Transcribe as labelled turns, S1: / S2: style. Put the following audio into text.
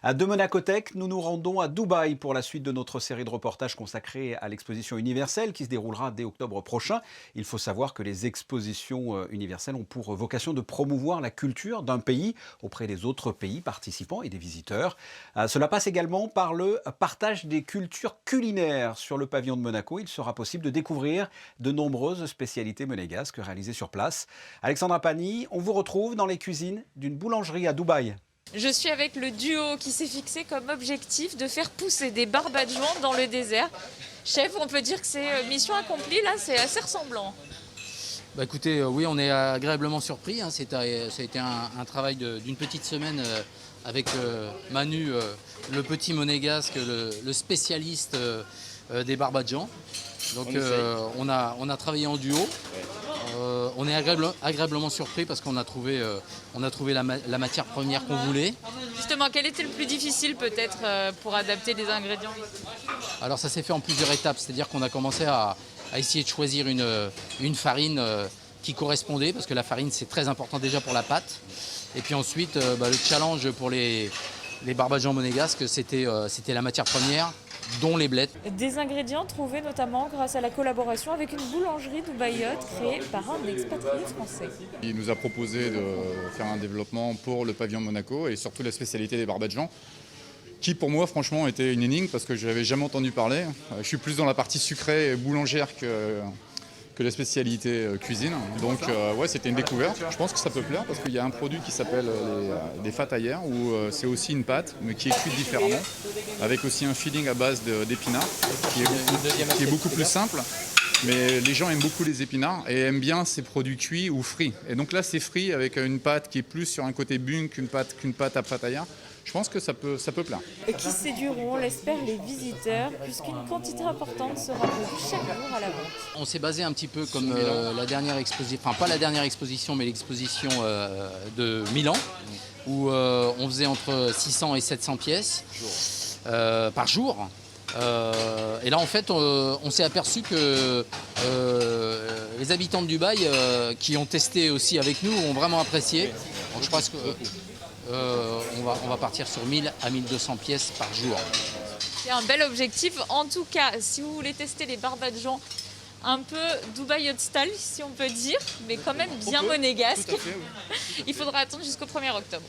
S1: De Monacothèque, nous nous rendons à Dubaï pour la suite de notre série de reportages consacrée à l'exposition universelle qui se déroulera dès octobre prochain. Il faut savoir que les expositions universelles ont pour vocation de promouvoir la culture d'un pays auprès des autres pays participants et des visiteurs. Cela passe également par le partage des cultures culinaires. Sur le pavillon de Monaco, il sera possible de découvrir de nombreuses spécialités monégasques réalisées sur place. Alexandra Pani, on vous retrouve dans les cuisines d'une boulangerie à Dubaï.
S2: Je suis avec le duo qui s'est fixé comme objectif de faire pousser des barbatuans dans le désert. Chef, on peut dire que c'est mission accomplie, là, c'est assez ressemblant.
S3: Bah écoutez, oui, on est agréablement surpris. Ça a été un travail d'une petite semaine avec Manu, le petit monégasque, le spécialiste des barbadjans. Donc on a travaillé en duo. On est agréablement surpris parce qu'on a trouvé la matière première qu'on voulait.
S2: Justement, quel était le plus difficile peut-être pour adapter les ingrédients?
S3: Alors ça s'est fait en plusieurs étapes, c'est-à-dire qu'on a commencé à essayer de choisir une farine qui correspondait, parce que la farine c'est très important déjà pour la pâte. Et puis ensuite, le challenge pour les barbadjans monégasques, c'était la matière première, dont les blettes.
S2: Des ingrédients trouvés notamment grâce à la collaboration avec une boulangerie dubaïote créée par un expatrié français.
S4: Il nous a proposé de faire un développement pour le pavillon de Monaco et surtout la spécialité des barbadjans, qui pour moi franchement était une énigme parce que je n'avais jamais entendu parler. Je suis plus dans la partie sucrée et boulangère que la spécialité cuisine. Donc ouais, c'était une découverte. Je pense que ça peut plaire parce qu'il y a un produit qui s'appelle des fataillères où c'est aussi une pâte mais qui est cuite différemment, avec aussi un filling à base d'épinards qui est beaucoup plus simple. Mais les gens aiment beaucoup les épinards et aiment bien ces produits cuits ou frits. Et donc là, c'est frit avec une pâte qui est plus sur un côté bung qu'une pâte à fataillère. Je pense que ça peut plaire.
S2: Et qui séduiront, l'espèrent les visiteurs, puisqu'une quantité importante sera prévue chaque jour à la vente.
S3: On s'est basé un petit peu comme la dernière exposition, enfin pas la dernière exposition, mais l'exposition de Milan, où on faisait entre 600 et 700 pièces par jour. Et là en fait on s'est aperçu que les habitants de Dubaï qui ont testé aussi avec nous ont vraiment apprécié. Donc je pense qu'on va partir sur 1000 à 1200 pièces par jour.
S2: C'est un bel objectif. En tout cas, si vous voulez tester les barbadjans un peu Dubaï style, si on peut dire, mais quand même bien monégasque, il faudra attendre jusqu'au 1er octobre.